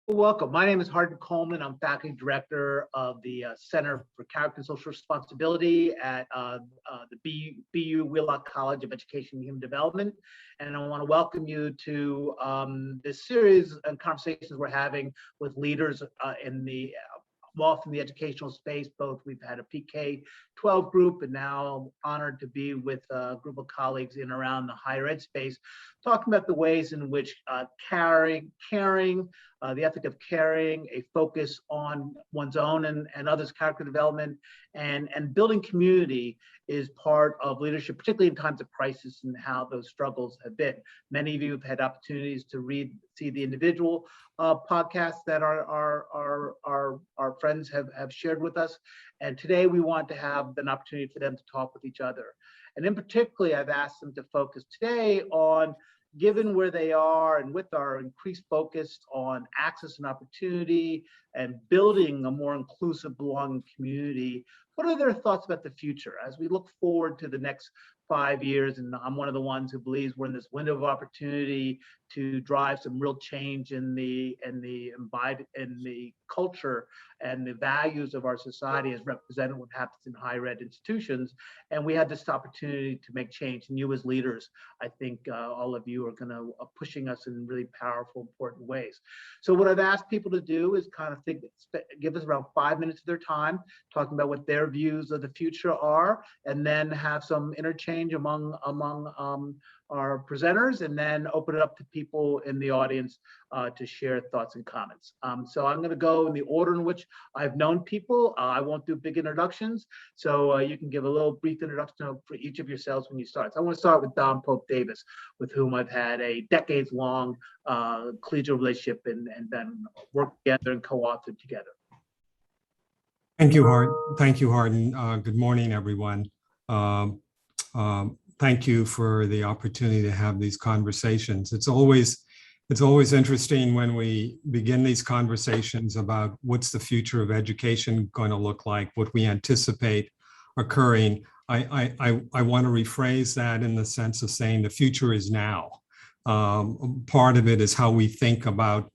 Welcome. My name is Hardin Coleman. I'm faculty director of the Center for Character and Social Responsibility at the BU Wheelock College of Education and Human Development. And I want to welcome you to this series and conversations we're having with leaders in the from the educational space. Both we've had a PK-12 group, and now I'm honored to be with a group of colleagues in around the higher ed space, talking about the ways in which caring, the ethic of caring, a focus on one's own and others' character development, and building community is part of leadership, particularly in times of crisis and how those struggles have been. Many of you have had opportunities to see the individual podcasts that our friends have shared with us. And today we want to have an opportunity for them to talk with each other. And in particular, I've asked them to focus today on, given where they are and with our increased focus on access and opportunity and building a more inclusive, belonging community, what are their thoughts about the future as we look forward to the next 5 years? And I'm one of the ones who believes we're in this window of opportunity to drive some real change in the culture and the values of our society as represented what happens in higher ed institutions. And we had this opportunity to make change. And you as leaders, I think all of you are pushing us in really powerful, important ways. So what I've asked people to do is kind of give us around 5 minutes of their time, talking about what their views of the future are, and then have some interchange among our presenters, and then open it up to people in the audience to share thoughts and comments. So I'm going to go in the order in which I've known people. I won't do big introductions, so you can give a little brief introduction for each of yourselves when you start. So I want to start with Don Pope Davis, with whom I've had a decades-long collegial relationship and then worked together and co-authored together. Thank you, Hardin. Good morning, everyone. Thank you for the opportunity to have these conversations. It's always interesting when we begin these conversations about what's the future of education going to look like, what we anticipate occurring. I want to rephrase that in the sense of saying the future is now. Part of it is how we think about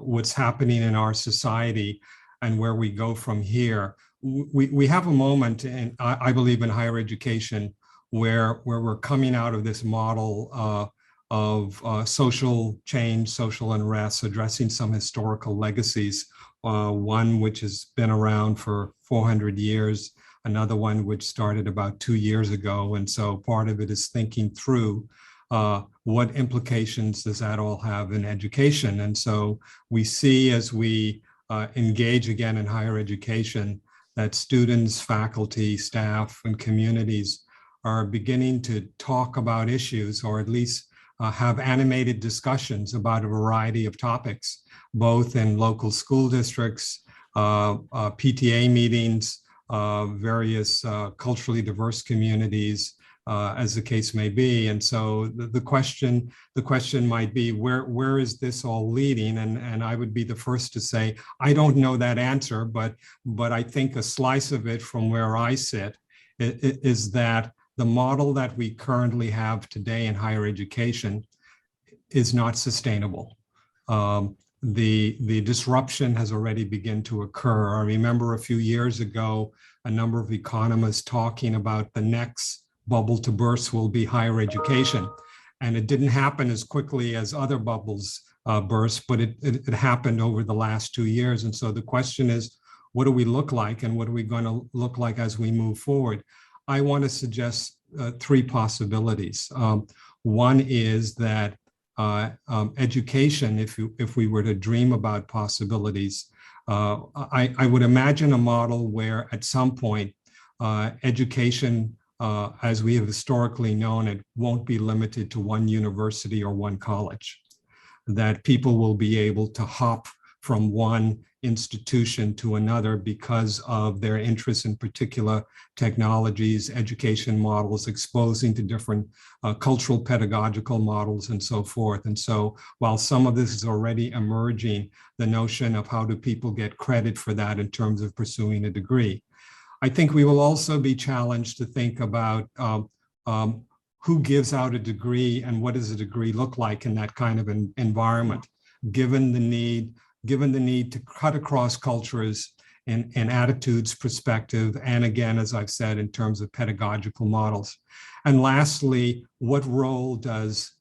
what's happening in our society and where we go from here. We have a moment, and I believe in higher education, where we're coming out of this model of social change, social unrest, addressing some historical legacies, one which has been around for 400 years, another one which started about 2 years ago. And so part of it is thinking through what implications does that all have in education. And so we see as we engage again in higher education that students, faculty, staff, and communities are beginning to talk about issues, or at least have animated discussions about a variety of topics, both in local school districts, PTA meetings, various culturally diverse communities, as the case may be. And so the question might be, where is this all leading? And I would be the first to say, I don't know that answer, but I think a slice of it from where I sit is that the model that we currently have today in higher education is not sustainable. The disruption has already begun to occur. I remember a few years ago, a number of economists talking about the next bubble to burst will be higher education. And it didn't happen as quickly as other bubbles burst, but it happened over the last 2 years. And so the question is, what do we look like, and what are we going to look like as we move forward? I want to suggest 3 possibilities. One is that education, if we were to dream about possibilities, I would imagine a model where at some point education, as we have historically known it, won't be limited to one university or one college, that people will be able to hop from one institution to another because of their interest in particular technologies, education models, exposing to different cultural pedagogical models and so forth. And so while some of this is already emerging, the notion of how do people get credit for that in terms of pursuing a degree. I think we will also be challenged to think about who gives out a degree and what does a degree look like in that kind of an environment, given the need given the need to cut across cultures and attitudes, perspective, and again, as I've said, in terms of pedagogical models. And lastly, what role does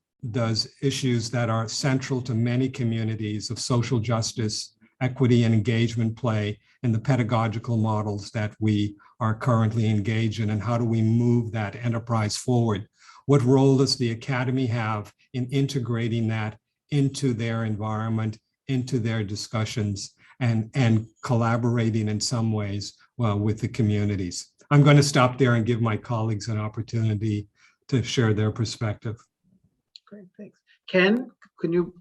issues that are central to many communities of social justice, equity, and engagement play in the pedagogical models that we are currently engaged in, and how do we move that enterprise forward? What role does the academy have in integrating that into their environment, into their discussions, and collaborating in some ways with the communities? I'm going to stop there and give my colleagues an opportunity to share their perspective. Great, thanks. Ken, can you?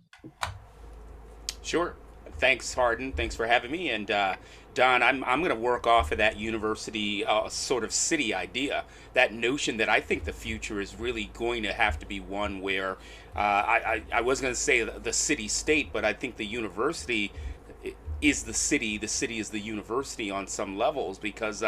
Sure. Thanks, Hardin. Thanks for having me. And Don, I'm going to work off of that university sort of city idea, that notion that I think the future is really going to have to be one where I was going to say the city state, but I think the university is the city is the university on some levels, because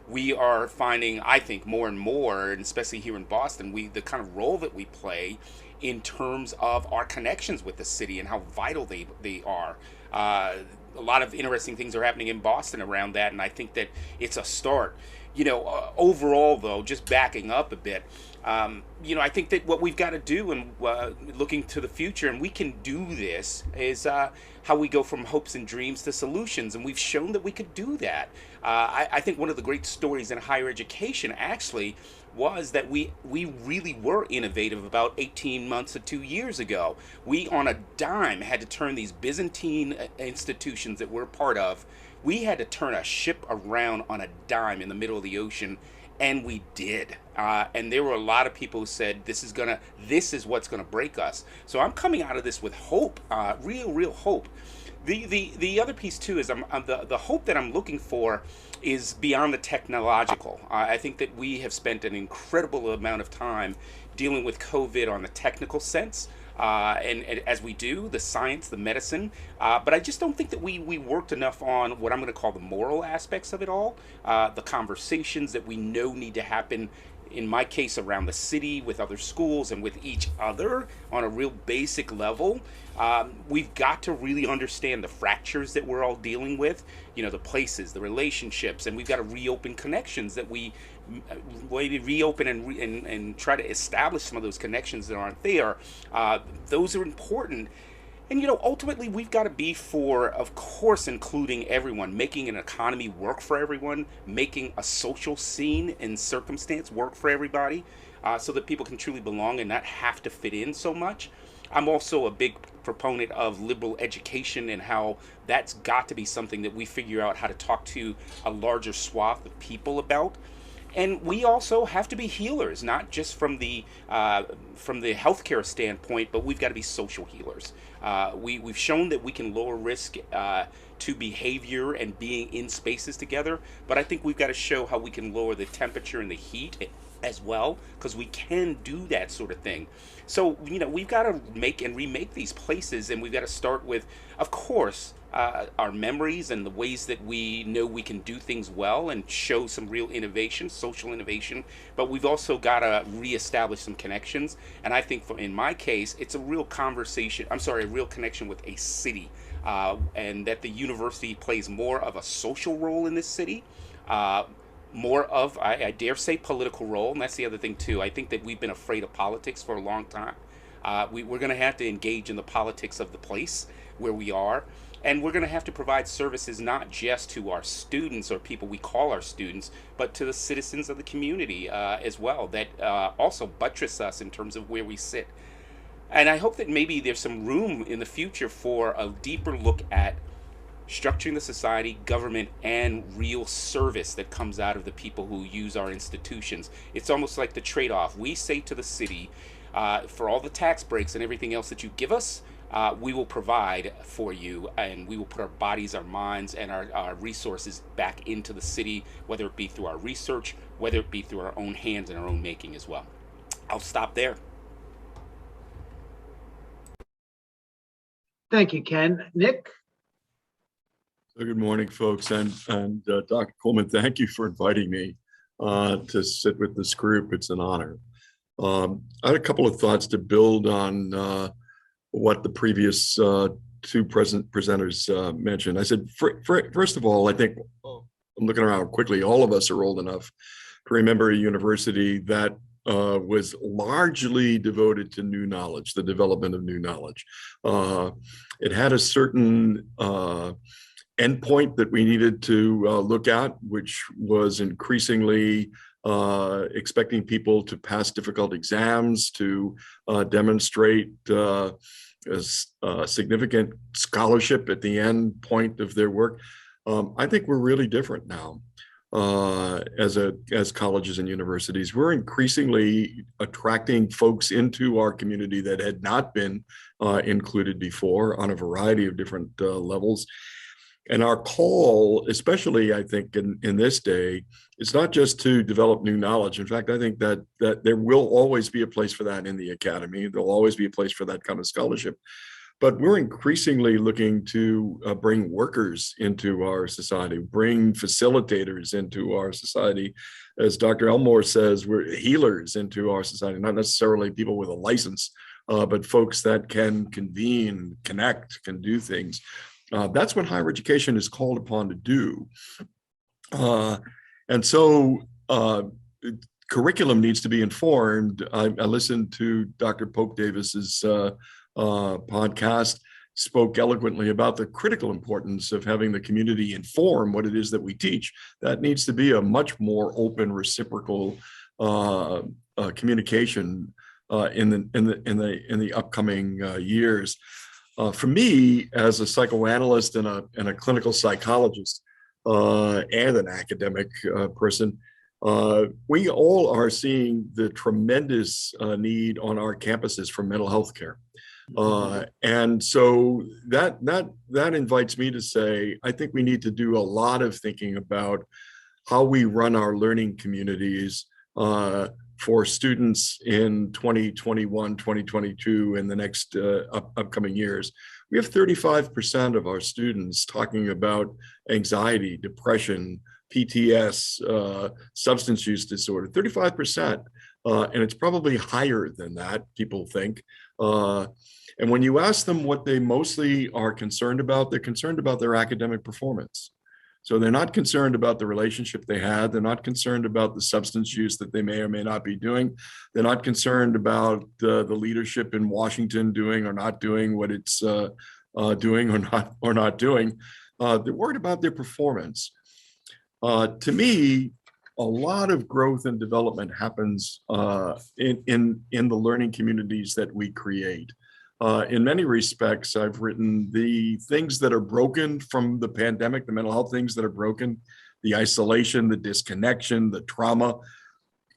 we are finding, I think, more and more, and especially here in Boston, the kind of role that we play in terms of our connections with the city and how vital they are. A lot of interesting things are happening in Boston around that, and I think that it's a start. Overall, though, just backing up a bit, I think that what we've got to do, and looking to the future, and we can do this, is how we go from hopes and dreams to solutions, and we've shown that we could do that. I think one of the great stories in higher education actually was that we really were innovative about 18 months to 2 years ago. We, on a dime, had to turn these Byzantine institutions that we're part of, we had to turn a ship around on a dime in the middle of the ocean, and we did. And there were a lot of people who said, this is what's gonna break us. So I'm coming out of this with hope, real hope. The other piece too is the hope that I'm looking for is beyond the technological. I think that we have spent an incredible amount of time dealing with COVID on the technical sense, and as we do, the science, the medicine, but I just don't think that we worked enough on what I'm going to call the moral aspects of it all, the conversations that we know need to happen, in my case, around the city, with other schools, and with each other on a real basic level. We've got to really understand the fractures that we're all dealing with, the places, the relationships, and we've got to reopen connections that we reopen and try to establish some of those connections that aren't there. Those are important. And, ultimately, we've got to be for, of course, including everyone, making an economy work for everyone, making a social scene and circumstance work for everybody, so that people can truly belong and not have to fit in so much. I'm also a big proponent of liberal education and how that's got to be something that we figure out how to talk to a larger swath of people about. And we also have to be healers, not just from the healthcare standpoint, but we've got to be social healers. We've shown that we can lower risk to behavior and being in spaces together, but I think we've got to show how we can lower the temperature and the heat as well, because we can do that sort of thing. So, we've got to make and remake these places, and we've got to start with, of course, our memories and the ways that we know we can do things well and show some real innovation, social innovation, but we've also got to reestablish some connections. And I think in my case, it's a real connection with a city, and that the university plays more of a social role in this city, more of, I dare say, political role. And that's the other thing too. I think that we've been afraid of politics for a long time. We're going to have to engage in the politics of the place where we are. And we're going to have to provide services not just to our students or people we call our students, but to the citizens of the community as well, that also buttress us in terms of where we sit. And I hope that maybe there's some room in the future for a deeper look at structuring the society, government, and real service that comes out of the people who use our institutions. It's almost like the trade-off. We say to the city, for all the tax breaks and everything else that you give us, we will provide for you, and we will put our bodies, our minds, and our resources back into the city, whether it be through our research, whether it be through our own hands and our own making as well. I'll stop there. Thank you, Ken. Nick? So good morning, folks, and Dr. Coleman, thank you for inviting me to sit with this group. It's an honor. I had a couple of thoughts to build on what the previous two presenters mentioned. I said, first of all, I think I'm looking around quickly. All of us are old enough to remember a university that was largely devoted to new knowledge, the development of new knowledge. It had a certain endpoint that we needed to look at, which was increasingly expecting people to pass difficult exams, to demonstrate a significant scholarship at the end point of their work. I think we're really different now as colleges and universities. We're increasingly attracting folks into our community that had not been included before on a variety of different levels. And our call, especially I think in this day, is not just to develop new knowledge. In fact, I think that there will always be a place for that in the academy. There'll always be a place for that kind of scholarship. But we're increasingly looking to bring workers into our society, bring facilitators into our society. As Dr. Elmore says, we're healers into our society, not necessarily people with a license, but folks that can convene, connect, can do things. That's what higher education is called upon to do. And so curriculum needs to be informed. I listened to Dr. Pope Davis's podcast, spoke eloquently about the critical importance of having the community inform what it is that we teach. That needs to be a much more open, reciprocal communication in the upcoming years. For me, as a psychoanalyst and a clinical psychologist and an academic person, we all are seeing the tremendous need on our campuses for mental health care. And so that invites me to say, I think we need to do a lot of thinking about how we run our learning communities for students in 2021, 2022, and the next upcoming years. We have 35% of our students talking about anxiety, depression, PTS, substance use disorder, 35%. And it's probably higher than that, people think. And when you ask them what they mostly are concerned about, they're concerned about their academic performance. So they're not concerned about the relationship they had. They're not concerned about the substance use that they may or may not be doing. They're not concerned about the leadership in Washington doing or not doing what it's doing or not doing. They're worried about their performance. To me, a lot of growth and development happens in the learning communities that we create. In many respects, I've written the things that are broken from the pandemic, the mental health things that are broken, the isolation, the disconnection, the trauma.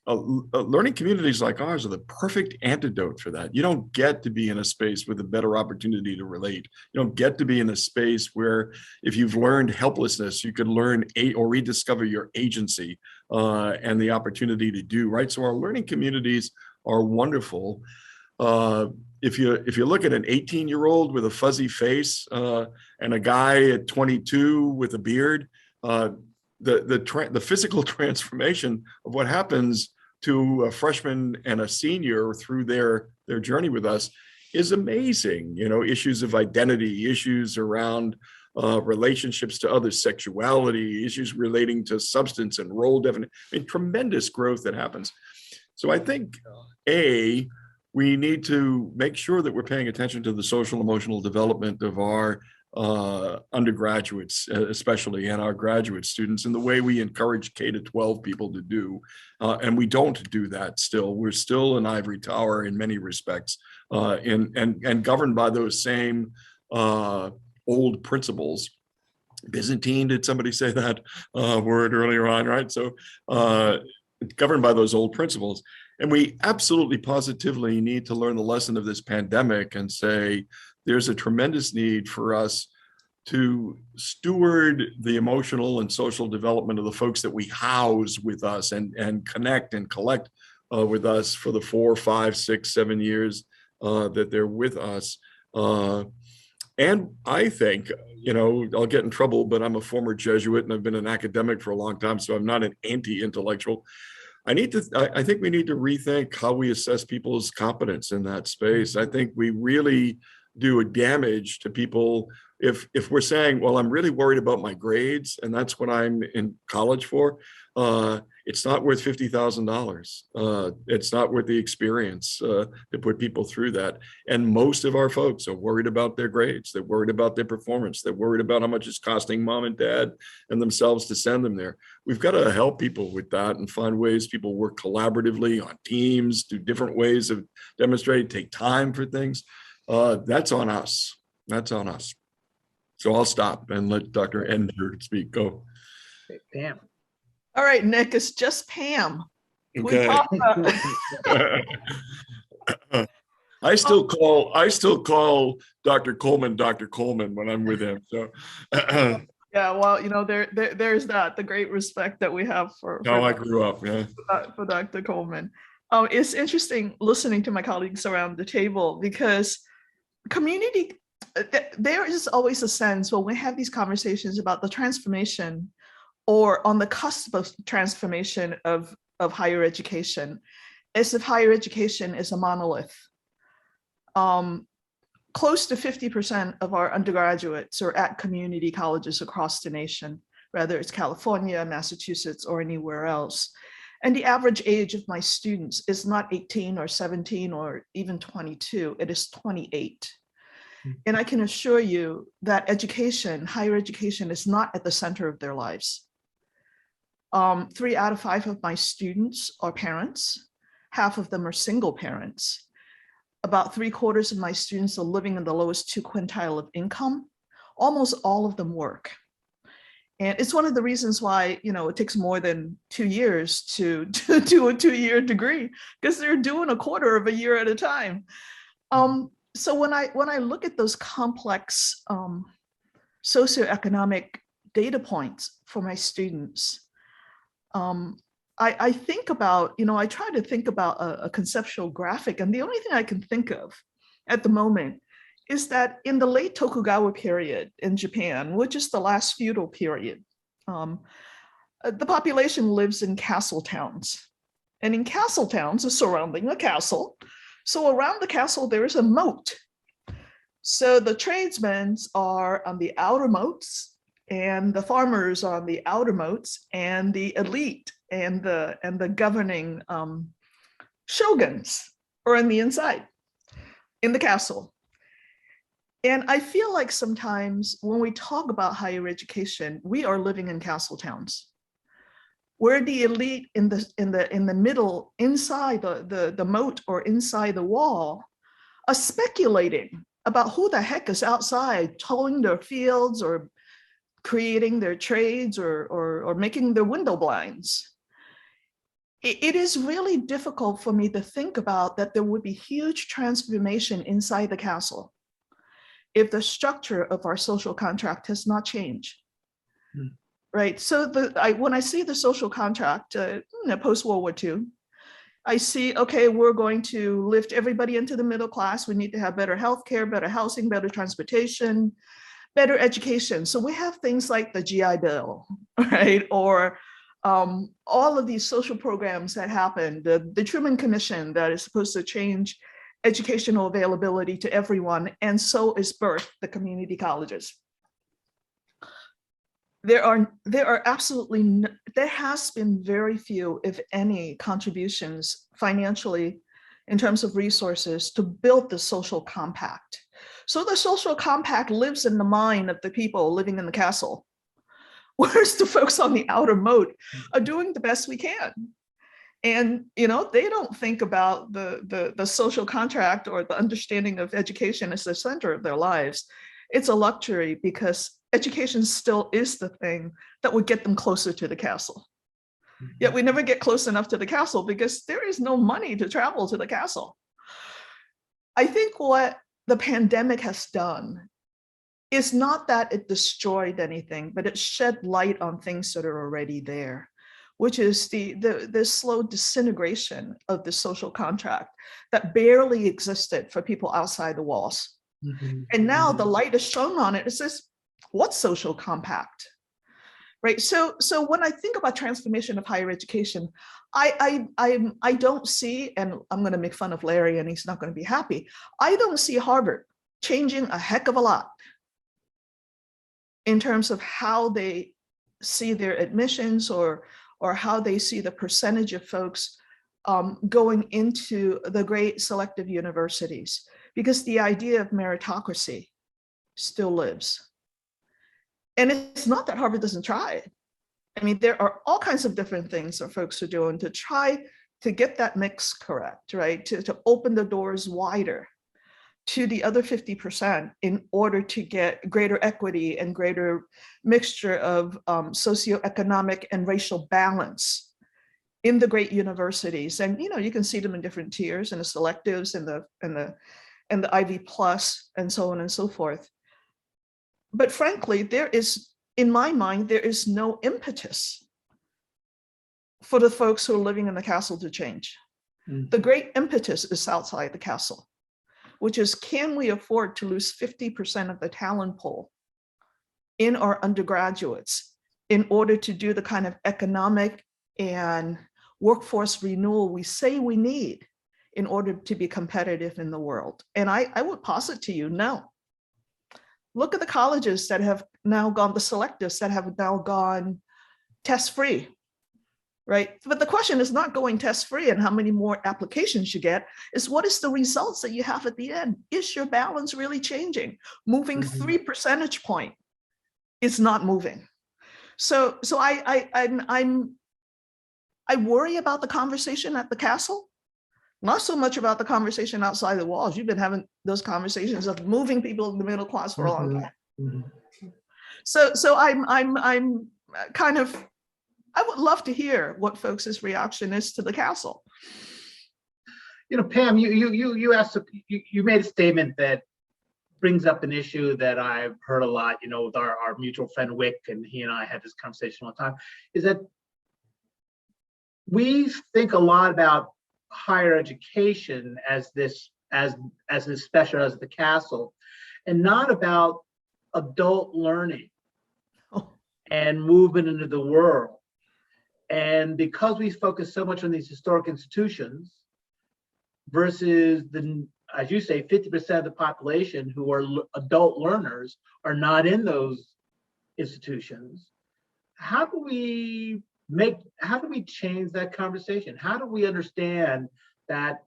Learning communities like ours are the perfect antidote for that. You don't get to be in a space with a better opportunity to relate. You don't get to be in a space where if you've learned helplessness, you can learn or rediscover your agency and the opportunity to do, right? So our learning communities are wonderful. If you look at an 18-year-old with a fuzzy face and a guy at 22 with a beard, the physical transformation of what happens to a freshman and a senior through their journey with us is amazing. You know, issues of identity, issues around relationships to others, sexuality, issues relating to substance and role definition. I mean, tremendous growth that happens. So I think, we need to make sure that we're paying attention to the social emotional development of our undergraduates, especially, and our graduate students, in the way we encourage K-12 people to do. And we don't do that still. We're still an ivory tower in many respects, and governed by those same old principles. Byzantine, did somebody say that word earlier on, right? So governed by those old principles. And we absolutely positively need to learn the lesson of this pandemic and say, there's a tremendous need for us to steward the emotional and social development of the folks that we house with us and connect and collect with us for the 4, 5, 6, 7 years that they're with us. And I think, you know, I'll get in trouble, but I'm a former Jesuit and I've been an academic for a long time, so I'm not an anti-intellectual. I think we need to rethink how we assess people's competence in that space. I think we really do damage to people. If we're saying, well, I'm really worried about my grades and that's what I'm in college for, it's not worth $50,000. It's not worth the experience to put people through that. And most of our folks are worried about their grades. They're worried about their performance. They're worried about how much it's costing mom and dad and themselves to send them there. We've got to help people with that and find ways people work collaboratively on teams, do different ways of demonstrating, take time for things. That's on us. That's on us. So I'll stop and let Dr. Eddinger speak. Go. Pam. All right, Nick, it's just Pam. Okay. I still call Dr. Coleman Dr. Coleman when I'm with him. So Yeah, well, you know, there's that, the great respect that we have for how I grew up, yeah. For Dr. Coleman. It's interesting listening to my colleagues around the table because community, there is always a sense when we have these conversations about the transformation or on the cusp of transformation of higher education, as if higher education is a monolith. Close to 50% of our undergraduates are at community colleges across the nation, whether it's California, Massachusetts, or anywhere else. And the average age of my students is not 18 or 17 or even 22, it is 28. And I can assure you that education, higher education, is not at the center of their lives. 3 out of 5 of my students are parents. Half of them are single parents. About 3/4 of my students are living in the lowest 2 quintile of income. Almost all of them work. And it's one of the reasons why, you know, it takes more than 2 years to do a 2-year degree, because they're doing a quarter of a year at a time. So when I look at those complex socioeconomic data points for my students, I think about, you know, I try to think about a conceptual graphic, and the only thing I can think of at the moment is that in the late Tokugawa period in Japan, which is the last feudal period, the population lives in castle towns. And in castle towns, surrounding a castle, so around the castle, there is a moat. So the tradesmen are on the outer moats, and the farmers are on the outer moats, and the elite and the governing shoguns are on the inside in the castle. And I feel like sometimes when we talk about higher education, we are living in castle towns, where the elite in the middle, inside the moat or inside the wall, are speculating about who the heck is outside towing their fields or creating their trades or making their window blinds. It is really difficult for me to think about that there would be huge transformation inside the castle if the structure of our social contract has not changed. Right. So when I see the social contract post-World War II, I see, okay, we're going to lift everybody into the middle class. We need to have better healthcare, better housing, better transportation, better education. So we have things like the GI Bill, right? Or all of these social programs that happened, the Truman Commission that is supposed to change educational availability to everyone, and so is birthed the community colleges. There has been very few, if any, contributions financially in terms of resources to build the social compact. So the social compact lives in the mind of the people living in the castle, whereas the folks on the outer moat are doing the best we can. And, you know, they don't think about the social contract or the understanding of education as the center of their lives. It's a luxury because education still is the thing that would get them closer to the castle. Yet we never get close enough to the castle because there is no money to travel to the castle. I think what the pandemic has done is not that it destroyed anything, but it shed light on things that are already there, which is the slow disintegration of the social contract that barely existed for people outside the walls. And now the light is shown on it. It says, what's social compact? Right. So when I think about transformation of higher education, I don't see, and I'm going to make fun of Larry and he's not going to be happy, I don't see Harvard changing a heck of a lot in terms of how they see their admissions or how they see the percentage of folks going into the great selective universities, because the idea of meritocracy still lives. And it's not that Harvard doesn't try it. I mean, there are all kinds of different things that folks are doing to try to get that mix correct, right? To open the doors wider to the other 50% in order to get greater equity and greater mixture of socioeconomic and racial balance in the great universities. And you can see them in different tiers, and the selectives and the Ivy Plus and so on and so forth. But frankly, there is, in my mind, there is no impetus for the folks who are living in the castle to change. Mm-hmm. The great impetus is outside the castle, which is, can we afford to lose 50% of the talent pool in our undergraduates in order to do the kind of economic and workforce renewal we say we need in order to be competitive in the world? And I would posit to you, no. Look at the colleges that have now gone, the selectives that have now gone test-free, right? But the question is not going test-free and how many more applications you get, is what is the results that you have at the end? Is your balance really changing? Moving 3 percentage points is not moving. So I worry about the conversation at the castle, not so much about the conversation outside the walls. You've been having those conversations of moving people in the middle class for a long time. So I'm kind of, I would love to hear what folks' reaction is to the castle. Pam, you asked, you made a statement that brings up an issue that I've heard a lot, with our mutual friend Wick, and he and I had this conversation all the time, is that we think a lot about higher education as this special as the castle, and not about adult learning and movement into the world. And because we focus so much on these historic institutions versus the, as you say, 50% of the population who are adult learners are not in those institutions, how do we change that conversation? How do we understand that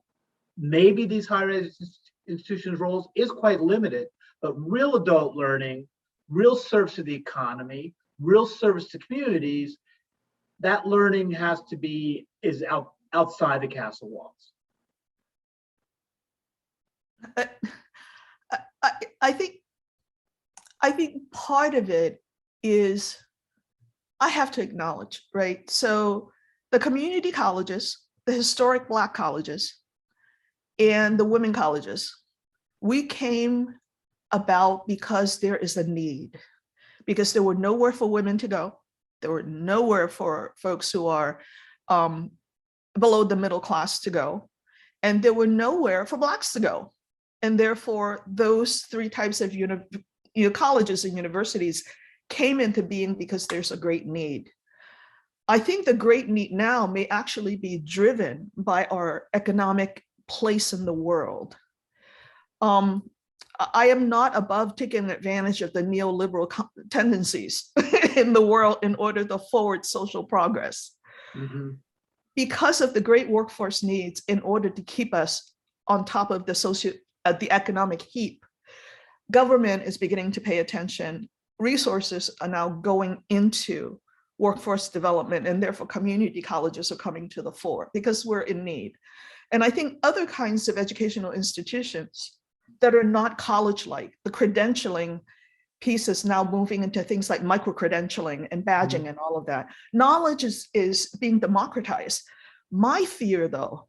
maybe these higher ed institutions' roles is quite limited, but real adult learning, real service to the economy, real service to communities, that learning is outside the castle walls? I think part of it is, I have to acknowledge, right? So the community colleges, the historic Black colleges, and the women colleges, we came about because there is a need, because there were nowhere for women to go. There were nowhere for folks who are below the middle class to go. And there were nowhere for Blacks to go. And therefore, those 3 types of colleges and universities came into being because there's a great need. I think the great need now may actually be driven by our economic place in the world. I am not above taking advantage of the neoliberal tendencies in the world in order to forward social progress. Because of the great workforce needs in order to keep us on top of the economic heap, government is beginning to pay attention. Resources are now going into workforce development, and therefore community colleges are coming to the fore because we're in need. And I think other kinds of educational institutions that are not college-like, the credentialing piece is now moving into things like micro-credentialing and badging and all of that. Knowledge is being democratized. My fear, though,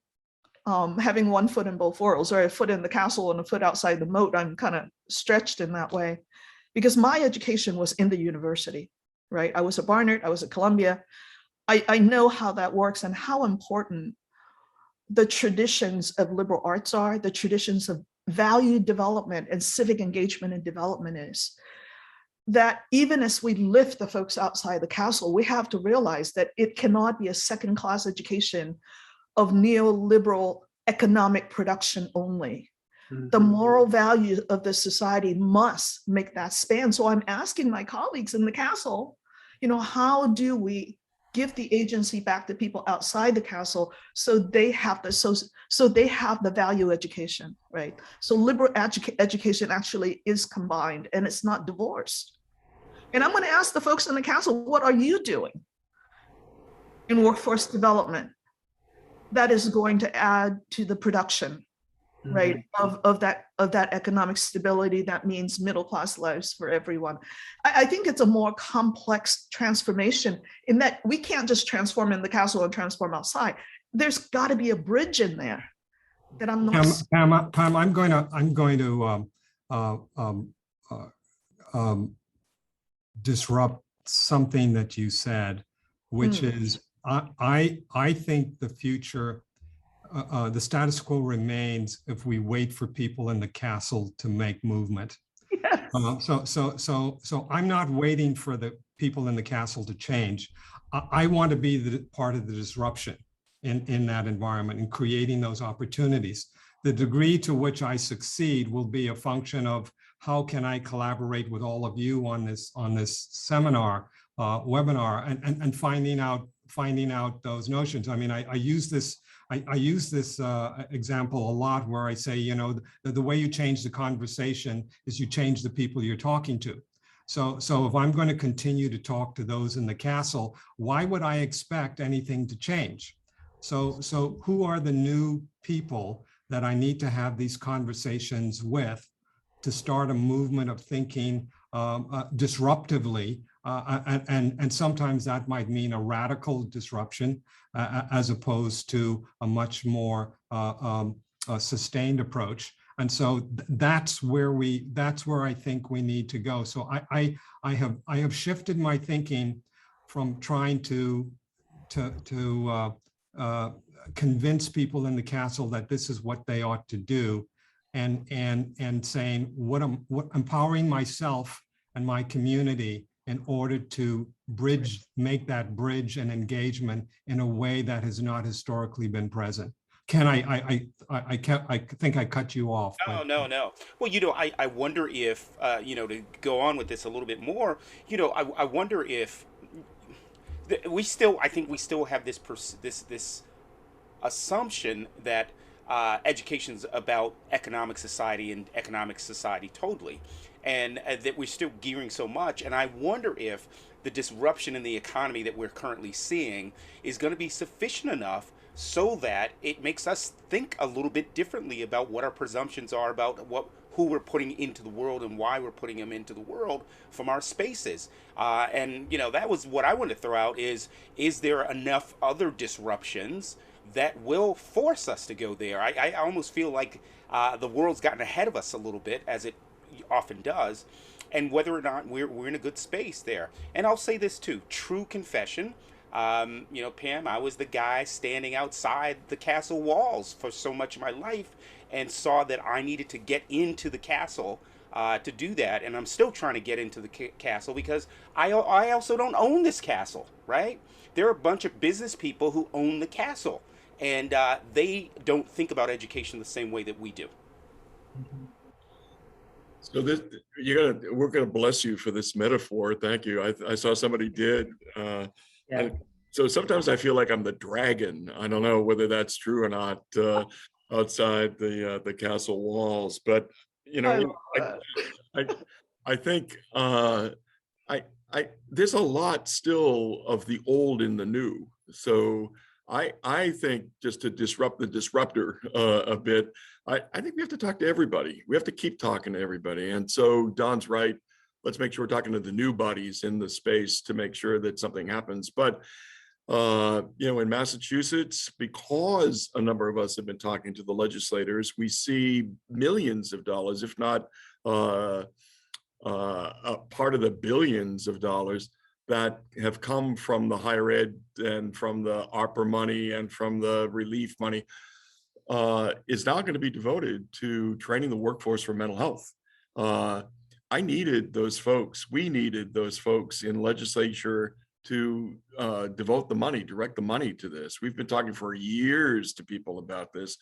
having one foot in both worlds, or a foot in the castle and a foot outside the moat, I'm kind of stretched in that way, because my education was in the university, right? I was at Barnard, I was at Columbia. I know how that works and how important the traditions of liberal arts are, the traditions of value development and civic engagement and development is. That even as we lift the folks outside the castle, we have to realize that it cannot be a second-class education of neoliberal economic production only. The moral value of the society must make that span. So I'm asking my colleagues in the castle, how do we give the agency back to people outside the castle so they have the value education, right? So liberal education actually is combined and it's not divorced. And I'm going to ask the folks in the council, what are you doing in workforce development that is going to add to the production, right, of that economic stability that means middle-class lives for everyone? I think it's a more complex transformation in that we can't just transform in the castle and transform outside. There's got to be a bridge in there that I'm not. Pam, I'm going to disrupt something that you said, which is I think the future, the status quo remains if we wait for people in the castle to make movement. Yes. So I'm not waiting for the people in the castle to change. I want to be the part of the disruption in that environment and creating those opportunities. The degree to which I succeed will be a function of how can I collaborate with all of you on this seminar, webinar, and finding out those notions. I mean, I use this example a lot where I say, the way you change the conversation is you change the people you're talking to. So if I'm going to continue to talk to those in the castle, why would I expect anything to change? So who are the new people that I need to have these conversations with to start a movement of thinking disruptively, and sometimes that might mean a radical disruption as opposed to a much more sustained approach. And so that's where I think we need to go. So I have shifted my thinking from trying to convince people in the castle that this is what they ought to do, and saying what empowering myself and my community in order to make that bridge and engagement in a way that has not historically been present. Ken, I think I cut you off. No. Well, I wonder if, to go on with this a little bit more, I wonder if I think we still have this assumption that education's about economic society and economic society totally, and that we're still gearing so much. And I wonder if the disruption in the economy that we're currently seeing is going to be sufficient enough so that it makes us think a little bit differently about what our presumptions are about who we're putting into the world and why we're putting them into the world from our spaces. And that was what I wanted to throw out is there enough other disruptions that will force us to go there? I almost feel like the world's gotten ahead of us a little bit, as it often does, and whether or not we're in a good space there. And I'll say this too, true confession, Pam, I was the guy standing outside the castle walls for so much of my life and saw that I needed to get into the castle to do that. And I'm still trying to get into the castle because I also don't own this castle, right? There are a bunch of business people who own the castle, and they don't think about education the same way that we do. So we're gonna bless you for this metaphor. Thank you. I saw somebody did. Yeah. So sometimes I feel like I'm the dragon. I don't know whether that's true or not outside the castle walls, but I think there's a lot still of the old in the new. So I think, just to disrupt the disruptor a bit, I think we have to talk to everybody. We have to keep talking to everybody. And so Don's right. Let's make sure we're talking to the new bodies in the space to make sure that something happens. But in Massachusetts, because a number of us have been talking to the legislators, we see millions of dollars, if not a part of the billions of dollars that have come from the higher ed and from the ARPA money and from the relief money is now going to be devoted to training the workforce for mental health. I needed those folks. We needed those folks in legislature to direct the money to this. We've been talking for years to people about this.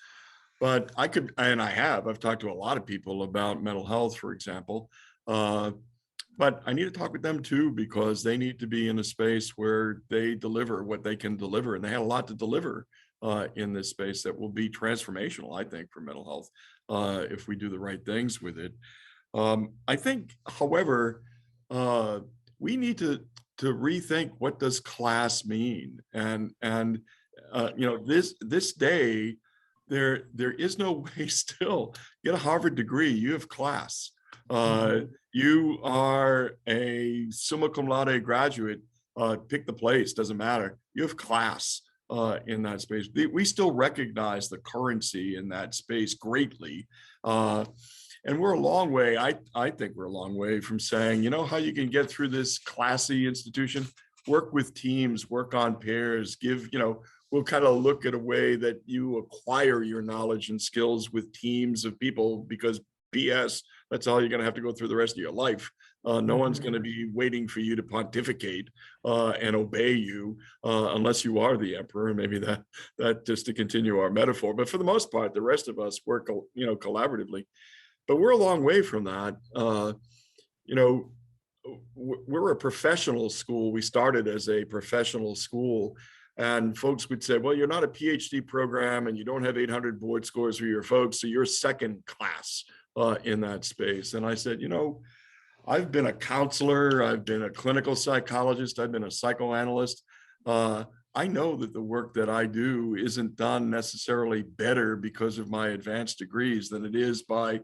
But I could, and I've talked to a lot of people about mental health, for example. But I need to talk with them too, because they need to be in a space where they deliver what they can deliver. And they have a lot to deliver in this space that will be transformational, I think, for mental health if we do the right things with it. I think, however, we need to rethink, what does class mean? And this day, there is no way still. Get a Harvard degree, you have class. You are a summa cum laude graduate, pick the place, doesn't matter. You have class in that space. We still recognize the currency in that space greatly. And we're a long way, I think we're a long way from saying, you know how you can get through this classy institution? Work with teams, work on pairs, we'll kind of look at a way that you acquire your knowledge and skills with teams of people, because BS, that's all you're going to have to go through the rest of your life. No one's going to be waiting for you to pontificate and obey you unless you are the emperor. Maybe that just to continue our metaphor. But for the most part, the rest of us work, collaboratively. But we're a long way from that. We're a professional school. We started as a professional school. And folks would say, well, you're not a PhD program and you don't have 800 board scores for your folks, so you're second class in that space. And I said, I've been a counselor, I've been a clinical psychologist, I've been a psychoanalyst. I know that the work that I do isn't done necessarily better because of my advanced degrees than it is by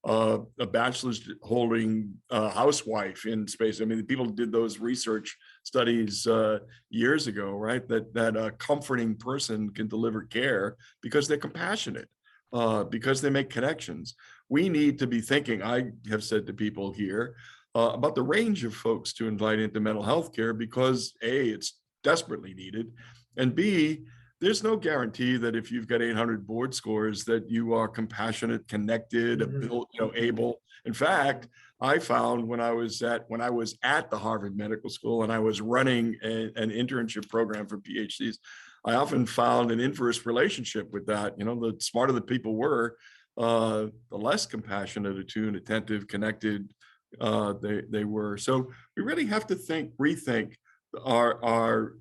a bachelor's holding housewife in space. I mean, the people did those research studies years ago, right? That a comforting person can deliver care because they're compassionate, because they make connections. We need to be thinking, I have said to people here, about the range of folks to invite into mental health care, because A, it's desperately needed, and B, there's no guarantee that if you've got 800 board scores that you are compassionate, connected, able. In fact, I found when I was at the Harvard Medical School and I was running an internship program for PhDs, I often found an inverse relationship with that. The smarter the people were, the less compassionate, attuned, attentive, connected they were. So we really have to rethink our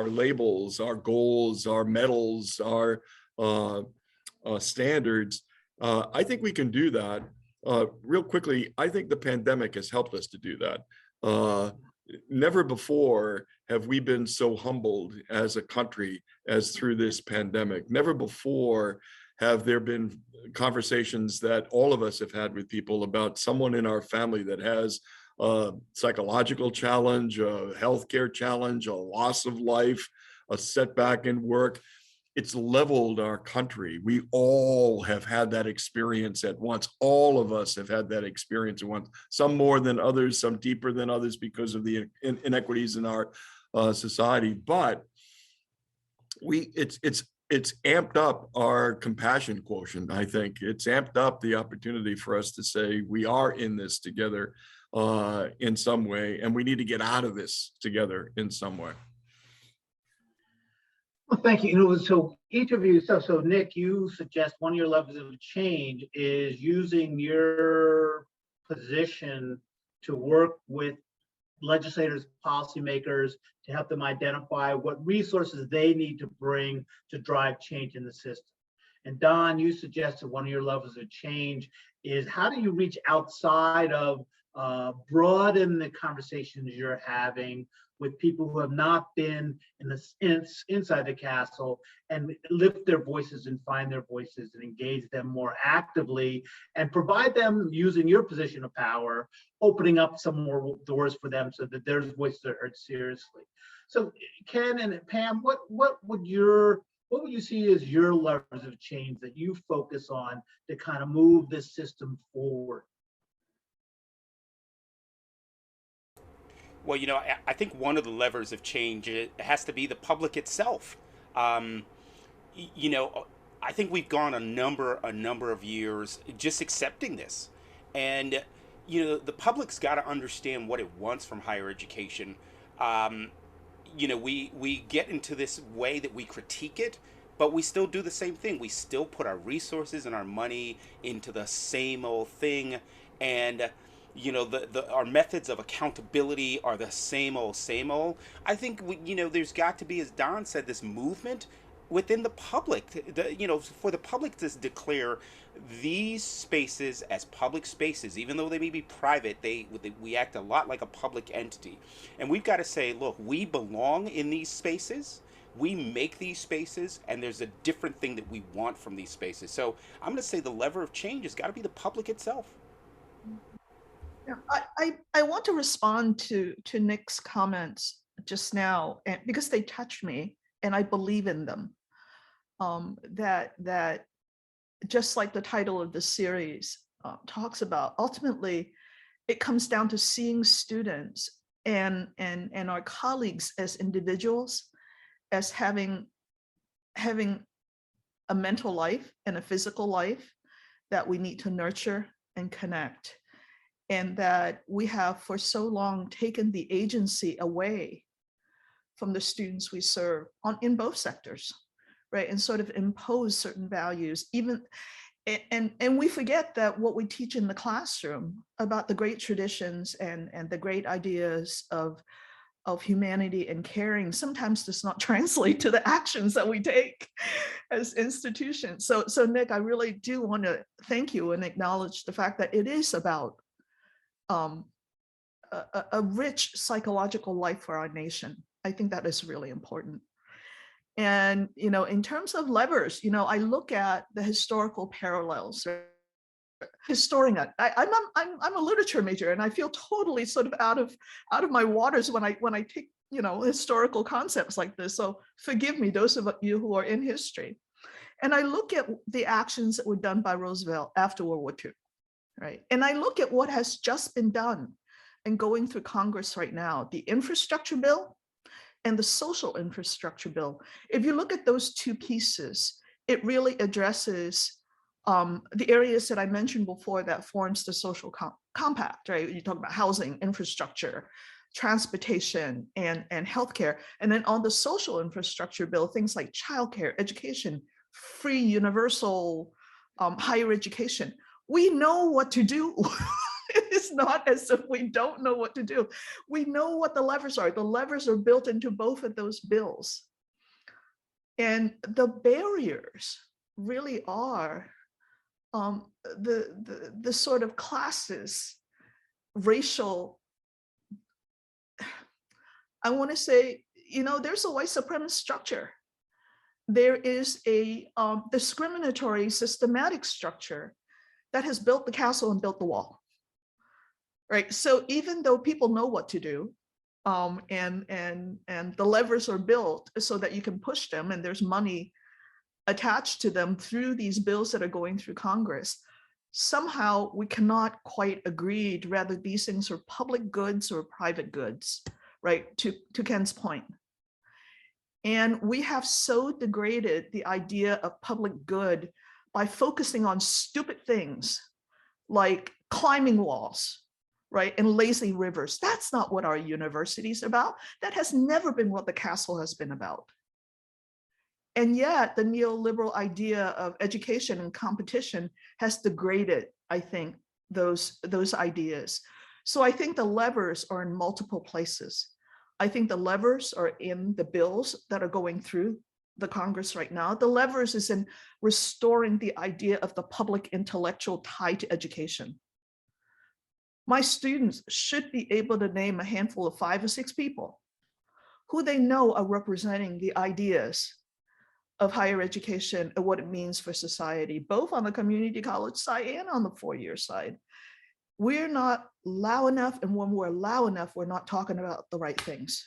labels, our goals, our medals, our standards. I think we can do that. Real quickly, I think the pandemic has helped us to do that. Never before have we been so humbled as a country as through this pandemic. Never before have there been conversations that all of us have had with people about someone in our family that has a psychological challenge, a healthcare challenge, a loss of life, a setback in work. It's leveled our country. We all have had that experience at once. All of us have had that experience at once, some more than others, some deeper than others because of the inequities in our society. But it's amped up our compassion quotient, I think. It's amped up the opportunity for us to say we are in this together in some way, and we need to get out of this together in some way. Well, thank you. So each of you, so Nick, you suggest one of your levels of change is using your position to work with legislators, policymakers, to help them identify what resources they need to bring to drive change in the system. And Don, you suggested one of your levels of change is how do you reach outside of broaden the conversations you're having with people who have not been inside the castle, and lift their voices and find their voices and engage them more actively and provide them, using your position of power, opening up some more doors for them so that their voices are heard seriously. So Ken and Pam, what would you see as your levers of change that you focus on to kind of move this system forward? Well, I think one of the levers of change has to be the public itself. I think we've gone a number of years just accepting this, and the public's got to understand what it wants from higher education. We get into this way that we critique it, but we still do the same thing. We still put our resources and our money into the same old thing. And our methods of accountability are the same old, same old. I think there's got to be, as Don said, this movement within the public, for the public to declare these spaces as public spaces. Even though they may be private, we act a lot like a public entity. And we've got to say, look, we belong in these spaces. We make these spaces, and there's a different thing that we want from these spaces. So I'm going to say the lever of change has got to be the public itself. Yeah, I want to respond to Nick's comments just now, and because they touched me and I believe in them. That just like the title of the series talks about, ultimately it comes down to seeing students and our colleagues as individuals, as having a mental life and a physical life that we need to nurture and connect. And that we have for so long taken the agency away from the students we serve in both sectors, right? And sort of impose certain values, and we forget that what we teach in the classroom about the great traditions and the great ideas of humanity and caring sometimes does not translate to the actions that we take as institutions. So Nick, I really do want to thank you and acknowledge the fact that it is about a rich psychological life for our nation. I think that is really important. And, in terms of levers, I look at the historical parallels. Historian, I'm a literature major, and I feel totally sort of out of my waters when I take, historical concepts like this. So forgive me, those of you who are in history. And I look at the actions that were done by Roosevelt after World War II. Right. And I look at what has just been done and going through Congress right now, the infrastructure bill and the social infrastructure bill. If you look at those two pieces, it really addresses the areas that I mentioned before that forms the social compact, right? You talk about housing, infrastructure, transportation, and healthcare. And then on the social infrastructure bill, things like childcare, education, free universal higher education. We know what to do. It's not as if we don't know what to do. We know what the levers are. The levers are built into both of those bills. And the barriers really are the sort of classes, racial, I want to say, there's a white supremacist structure. There is a discriminatory systematic structure that has built the castle and built the wall, right? So even though people know what to do, and the levers are built so that you can push them, and there's money attached to them through these bills that are going through Congress, somehow we cannot quite agree whether these things are public goods or private goods, right? To Ken's point. And we have so degraded the idea of public good by focusing on stupid things like climbing walls, right? And lazy rivers. That's not what our university is about. That has never been what the castle has been about. And yet the neoliberal idea of education and competition has degraded, I think, those ideas. So I think the levers are in multiple places. I think the levers are in the bills that are going through the Congress right now. The levers is in restoring the idea of the public intellectual tie to education. My students should be able to name a handful of 5 or 6 people who they know are representing the ideas of higher education and what it means for society, both on the community college side and on the 4-year side. We're not loud enough, and when we're loud enough, we're not talking about the right things.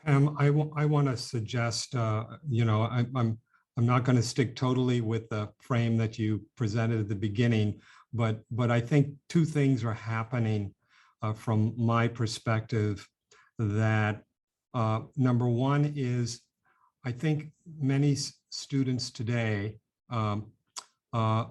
Pam, I want to suggest, I'm not going to stick totally with the frame that you presented at the beginning, but I think 2 things are happening from my perspective. That number one is, I think many students today are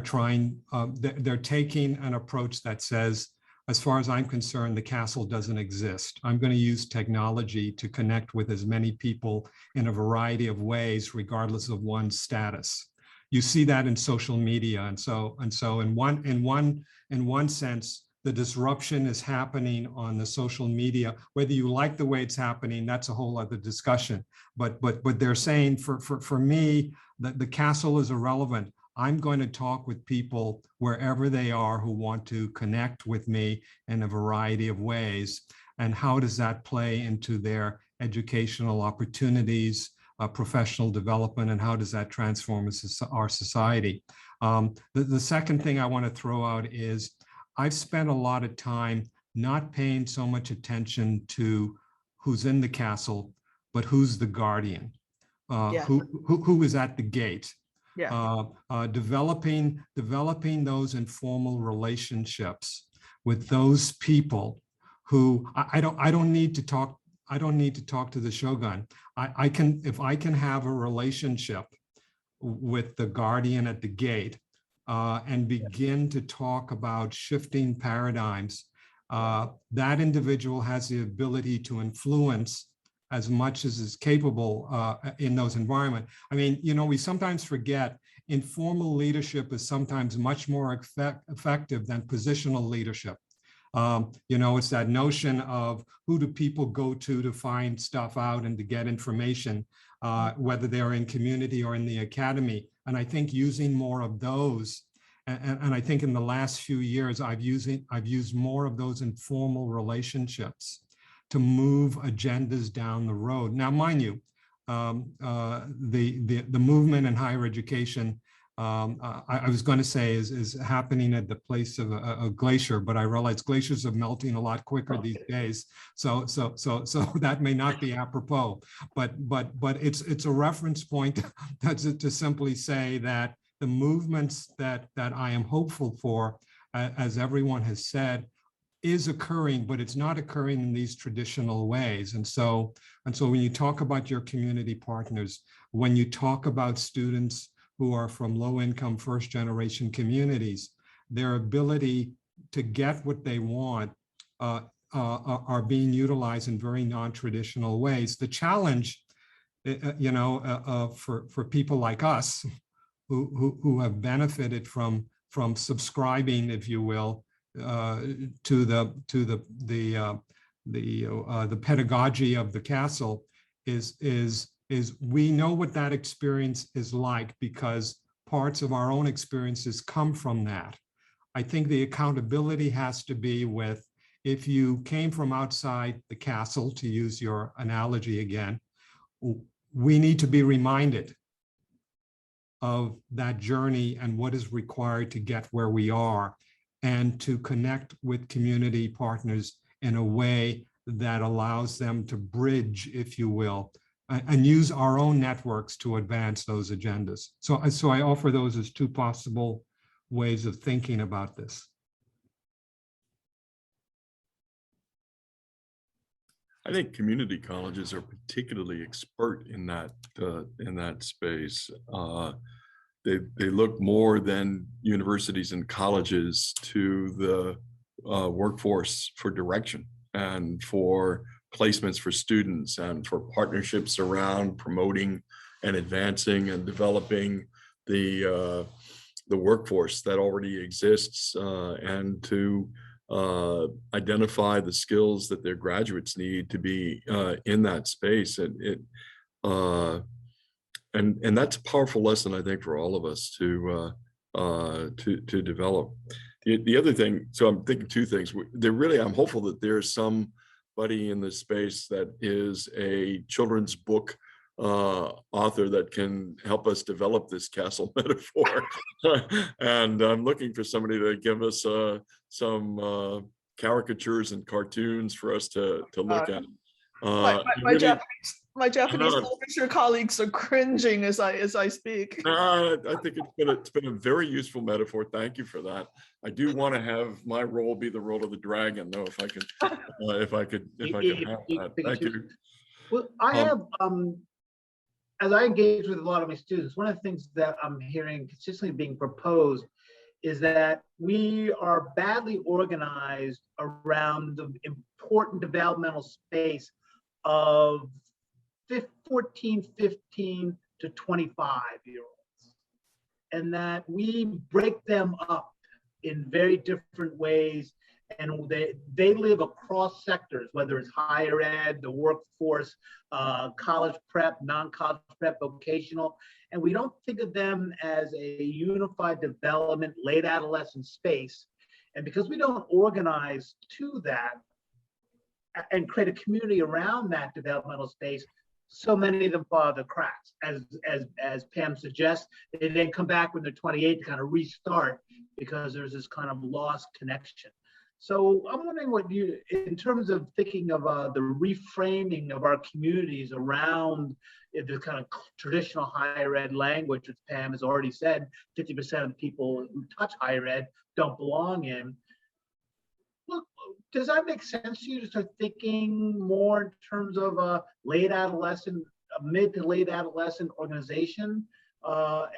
trying, they're taking an approach that says, as far as I'm concerned, the castle doesn't exist. I'm going to use technology to connect with as many people in a variety of ways, regardless of one's status. You see that in social media, and so in one sense, the disruption is happening on the social media. Whether you like the way it's happening, that's a whole other discussion. But they're saying for me that the castle is irrelevant. I'm going to talk with people wherever they are who want to connect with me in a variety of ways. And how does that play into their educational opportunities, professional development, and how does that transform our society? The second thing I want to throw out is I've spent a lot of time not paying so much attention to who's in the castle, but who's the guardian, who is at the gate. Yeah. Developing those informal relationships with those people who I don't need to talk. I don't need to talk to the shogun. If I can have a relationship with the guardian at the gate and begin to talk about shifting paradigms, that individual has the ability to influence as much as is capable in those environments. I mean, we sometimes forget informal leadership is sometimes much more effective than positional leadership. It's that notion of who do people go to find stuff out and to get information, whether they're in community or in the academy. And I think using more of those, and I think in the last few years, I've used more of those informal relationships to move agendas down the road. Now, mind you, the movement in higher education, I was going to say is happening at the place of a glacier, but I realize glaciers are melting a lot quicker these days. So that may not be apropos, but it's a reference point to simply say that the movements that I am hopeful for, as everyone has said, is occurring, but it's not occurring in these traditional ways. And so when you talk about your community partners, when you talk about students who are from low-income first-generation communities, their ability to get what they want are being utilized in very non-traditional ways. The challenge, for people like us who have benefited from subscribing, if you will, to the pedagogy of the castle is we know what that experience is like because parts of our own experiences come from that. I think the accountability has to be with, if you came from outside the castle, to use your analogy again, we need to be reminded of that journey and what is required to get where we are, and to connect with community partners in a way that allows them to bridge, if you will, and use our own networks to advance those agendas. So I offer those as two possible ways of thinking about this. I think community colleges are particularly expert in that space. They look more than universities and colleges to the workforce for direction and for placements for students and for partnerships around promoting and advancing and developing the workforce that already exists, and to identify the skills that their graduates need to be in that space. And that's a powerful lesson, I think, for all of us to develop. The other thing, so I'm thinking two things. I'm hopeful that there's somebody in this space that is a children's book author that can help us develop this castle metaphor. And I'm looking for somebody to give us some caricatures and cartoons for us to look at. My Japanese literature colleagues are cringing as I speak. I think it's been a very useful metaphor. Thank you for that. I do want to have my role be the role of the dragon, though, if I could have that. Thank you. Well, I have, as I engage with a lot of my students, one of the things that I'm hearing consistently being proposed is that we are badly organized around the important developmental space of 14, 15 to 25-year-olds, and that we break them up in very different ways, and they live across sectors, whether it's higher ed, the workforce, college prep, non-college prep, vocational, and we don't think of them as a unified development, late adolescent space. And because we don't organize to that and create a community around that developmental space, so many of them fall through the cracks. As Pam suggests, they then come back when they're 28 to kind of restart because there's this kind of lost connection. So I'm wondering what you, in terms of thinking of the reframing of our communities around the kind of traditional higher ed language, which Pam has already said, 50% of the people who touch higher ed don't belong in. Look, does that make sense to you to start thinking more in terms of a late adolescent, a mid to late adolescent organization,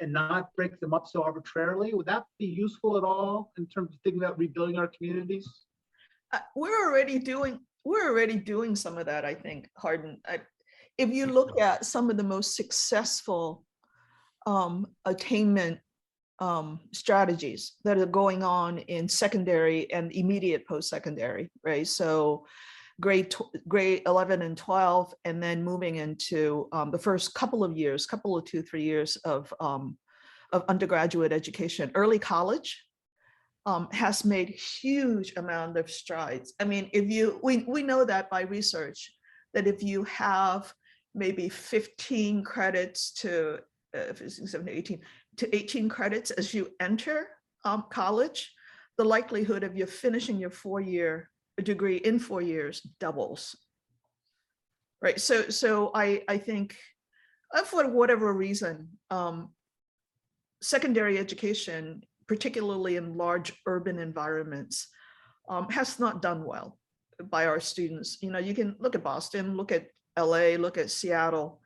and not break them up so arbitrarily? Would that be useful at all in terms of thinking about rebuilding our communities? We're already doing some of that, I think, Hardin. If you look at some of the most successful attainment strategies that are going on in secondary and immediate post-secondary, right? So grade 11 and 12, and then moving into the first couple of 2-3 years of undergraduate education. Early college has made huge amount of strides. I mean, we know that by research, that if you have maybe 15 credits to 18 credits as you enter college, the likelihood of you finishing your 4-year degree in 4 years doubles, right? So I think for whatever reason, secondary education, particularly in large urban environments, has not done well by our students. You know, you can look at Boston, look at LA, look at Seattle.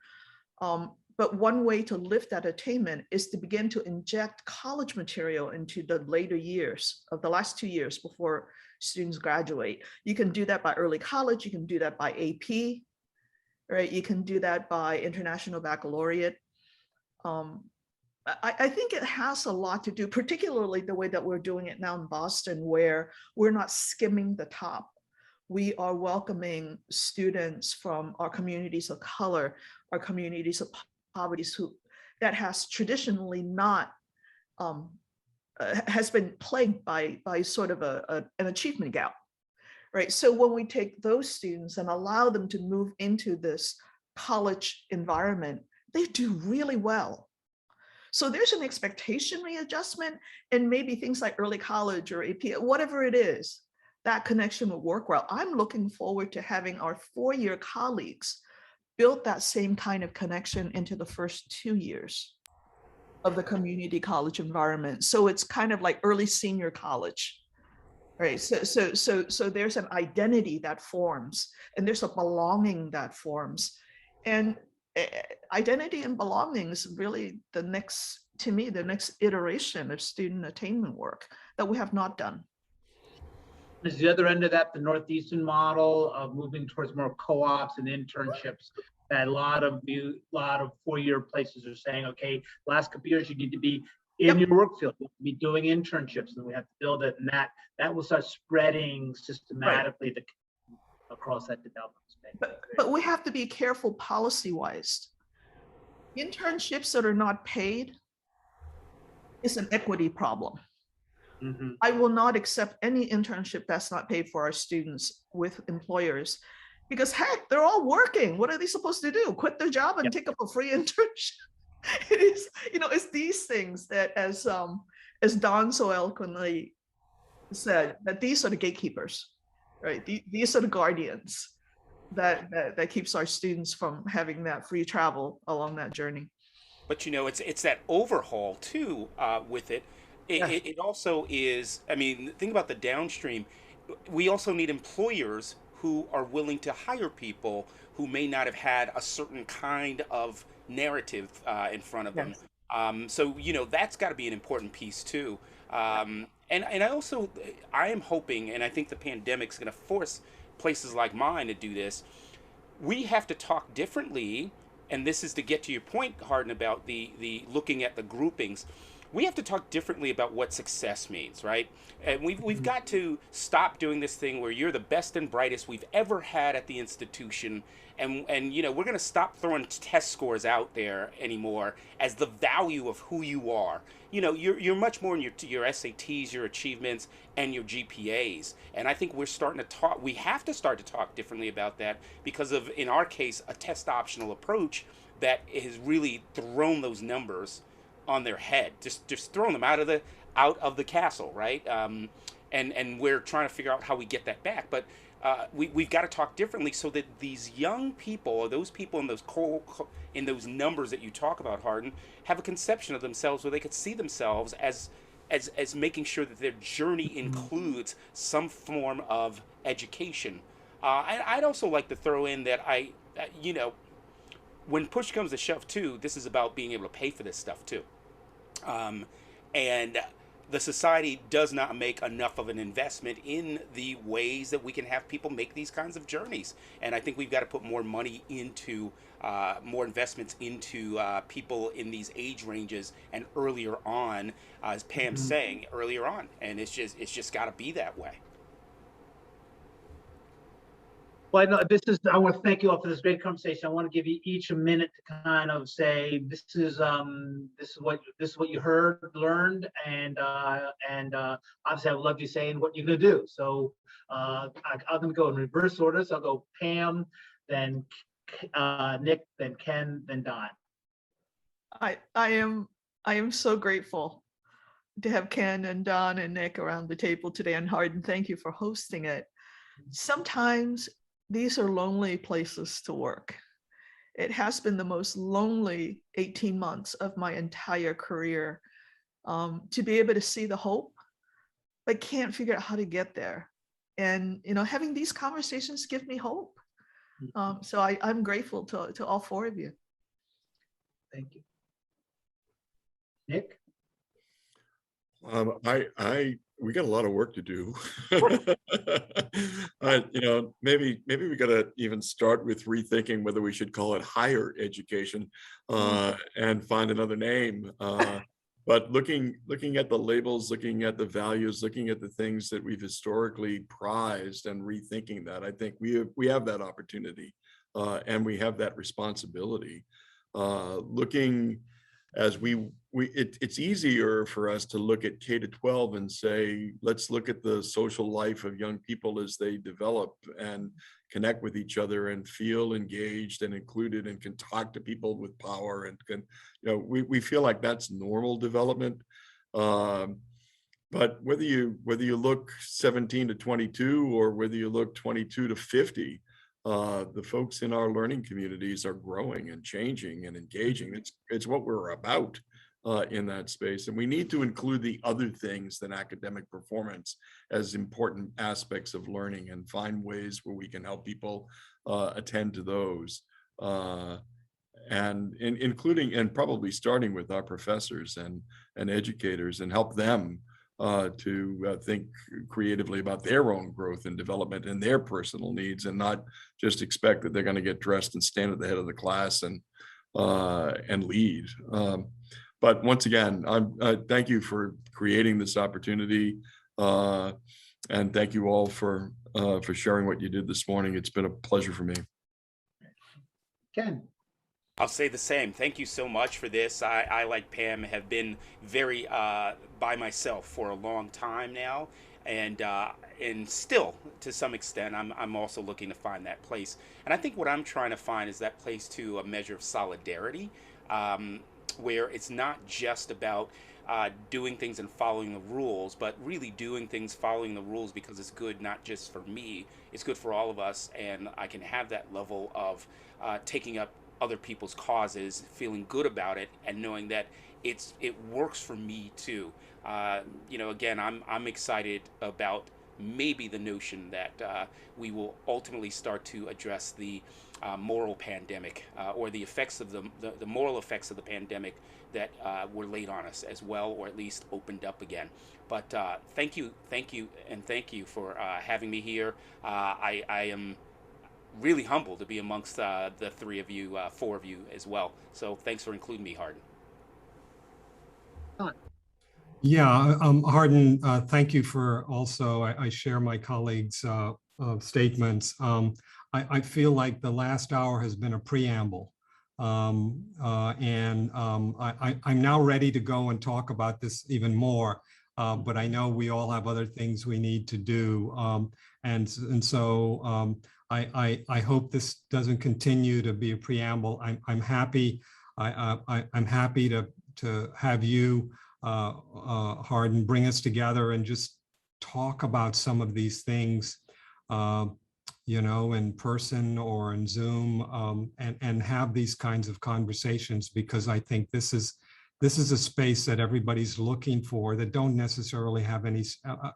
But one way to lift that attainment is to begin to inject college material into the later years of the last 2 years before students graduate. You can do that by early college. You can do that by AP, right? You can do that by International Baccalaureate. I think it has a lot to do, particularly the way that we're doing it now in Boston, where we're not skimming the top. We are welcoming students from our communities of color, our communities of poverty, that has traditionally not, has been plagued by sort of an achievement gap, right? So when we take those students and allow them to move into this college environment, they do really well. So there's an expectation readjustment, and maybe things like early college or AP, whatever it is, that connection will work well. I'm looking forward to having our 4-year colleagues build that same kind of connection into the first 2 years of the community college environment. So it's kind of like early senior college, right? So there's an identity that forms, and there's a belonging that forms. And identity and belonging is really the next iteration of student attainment work that we have not done. Is the other end of that the Northeastern model of moving towards more co-ops and internships? That a lot of 4-year places are saying, okay, last couple years you need to be in your work field, you have to be doing internships, and we have to build it, and that will start spreading systematically across that development space. But we have to be careful policy-wise. Internships that are not paid is an equity problem. Mm-hmm. I will not accept any internship that's not paid for our students with employers, because heck, they're all working. What are they supposed to do? Quit their job and take up a free internship? It is, it's these things that, as Don so eloquently said, that these are the gatekeepers, right? These are the guardians that keeps our students from having that free travel along that journey. But it's that overhaul too with it. It also is, I mean, think about the downstream. We also need employers who are willing to hire people who may not have had a certain kind of narrative in front of them. So, that's got to be an important piece too. And I am hoping, and I think the pandemic's going to force places like mine to do this. We have to talk differently, and this is to get to your point, Hardin, about the looking at the groupings. We have to talk differently about what success means, right? And we've got to stop doing this thing where you're the best and brightest we've ever had at the institution, and we're going to stop throwing test scores out there anymore as the value of who you are. You're much more in your SATs, your achievements, and your GPAs. And I think we're starting to talk. We have to start to talk differently about that because of, in our case, a test optional approach that has really thrown those numbers on their head, just throwing them out of the castle, right? And we're trying to figure out how we get that back. But we've got to talk differently so that these young people, or those people in those numbers that you talk about, Hardin, have a conception of themselves where they could see themselves as making sure that their journey includes some form of education. I'd also like to throw in that when push comes to shove too, this is about being able to pay for this stuff too. And the society does not make enough of an investment in the ways that we can have people make these kinds of journeys. And I think we've got to put more money into more investments into people in these age ranges and earlier on, as Pam's saying, earlier on. And it's just got to be that way. Well, no, I want to thank you all for this great conversation. I want to give you each a minute to kind of say, this is what you heard, learned, and obviously I would love you saying what you're going to do. So I'm going to go in reverse order. So I'll go Pam, then Nick, then Ken, then Don. I am so grateful to have Ken and Don and Nick around the table today, and Hardin, thank you for hosting it. Sometimes these are lonely places to work. It has been the most lonely 18 months of my entire career, to be able to see the hope, but can't figure out how to get there. And having these conversations give me hope. So I'm grateful to all four of you. Thank you. Nick? We got a lot of work to do. Maybe we got to even start with rethinking whether we should call it higher education and find another name. But looking at the labels, looking at the values, looking at the things that we've historically prized, and rethinking that, I think we have that opportunity, and we have that responsibility. Looking as it's easier for us to look at K-12 and say, let's look at the social life of young people as they develop and connect with each other and feel engaged and included and can talk to people with power and we feel like that's normal development. But whether you look 17 to 22 or whether you look 22 to 50, the folks in our learning communities are growing and changing and engaging. It's what we're about in that space. And we need to include the other things than academic performance as important aspects of learning and find ways where we can help people attend to those. And including and probably starting with our professors and educators, and help them to think creatively about their own growth and development and their personal needs, and not just expect that they're going to get dressed and stand at the head of the class and lead. But once again, I thank you for creating this opportunity, and thank you all for sharing what you did this morning. It's been a pleasure for me. Ken? I'll say the same. Thank you so much for this. I like Pam, have been very by myself for a long time now, and still to some extent I'm also looking to find that place. And I think what I'm trying to find is that place to a measure of solidarity, where it's not just about doing things and following the rules, but really doing things, following the rules because it's good not just for me, it's good for all of us, and I can have that level of taking up other people's causes, feeling good about it, and knowing that it works for me too. Again, I'm excited about maybe the notion that we will ultimately start to address the moral pandemic or the effects of the moral effects of the pandemic that were laid on us as well, or at least opened up again. But thank you for having me here. I am really humbled to be amongst the three of you, four of you as well. So thanks for including me, Hardin. Yeah, Hardin, thank you for also, I share my colleagues' statements. I feel like the last hour has been a preamble. I'm now ready to go and talk about this even more, but I know we all have other things we need to do. So I hope this doesn't continue to be a preamble. I'm happy. I'm happy to have you, Hardin, bring us together and just talk about some of these things, in person or in Zoom, and have these kinds of conversations, because I think this is a space that everybody's looking for, that don't necessarily have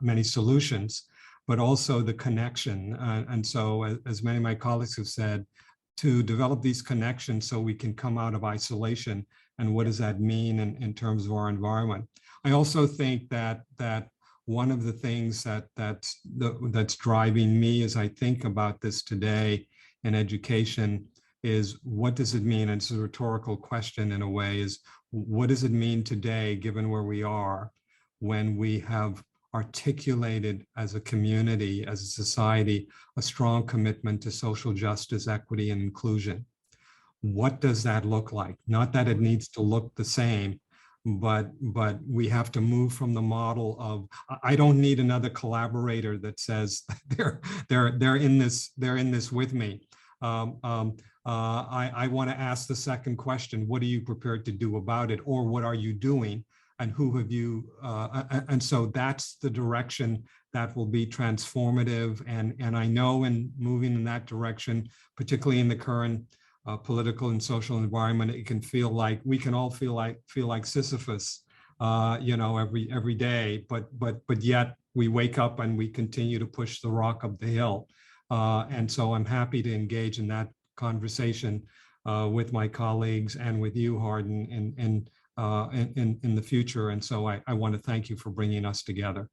many solutions, but also the connection. And so, as many of my colleagues have said, to develop these connections so we can come out of isolation. And what does that mean in terms of our environment? I also think that one of the things that's driving me as I think about this today in education is, what does it mean? And it's a rhetorical question in a way, is what does it mean today, given where we are, when we have articulated as a community, as a society, a strong commitment to social justice, equity, and inclusion? What does that look like? Not that it needs to look the same, but we have to move from the model of, I don't need another collaborator that says they're in this with me. I want to ask the second question: what are you prepared to do about it, or what are you doing, and who have you? And so that's the direction that will be transformative. And I know in moving in that direction, particularly in the current political and social environment, it can feel like we can all feel like Sisyphus, every day. But yet we wake up and we continue to push the rock up the hill. And so I'm happy to engage in that conversation with my colleagues and with you, Hardin, in the future. And so I want to thank you for bringing us together.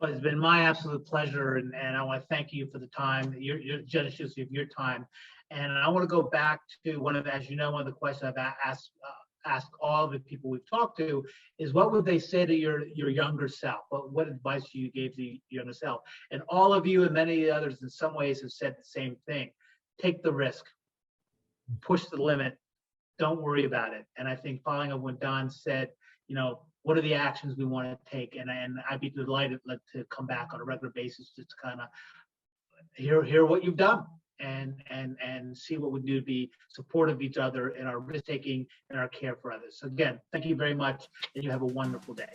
Well, it's been my absolute pleasure, and I want to thank you for the time, your generosity of your time. And I want to go back to one of the questions I've asked all the people we've talked to is, what would they say to your younger self? What advice you gave to your younger self? And all of you and many others in some ways have said the same thing. Take the risk, push the limit, don't worry about it. And I think following up what Don said, what are the actions we want to take? And I'd be delighted to come back on a regular basis just to kind of hear what you've done and see what we do to be supportive of each other in our risk taking and our care for others. So again, thank you very much, and you have a wonderful day.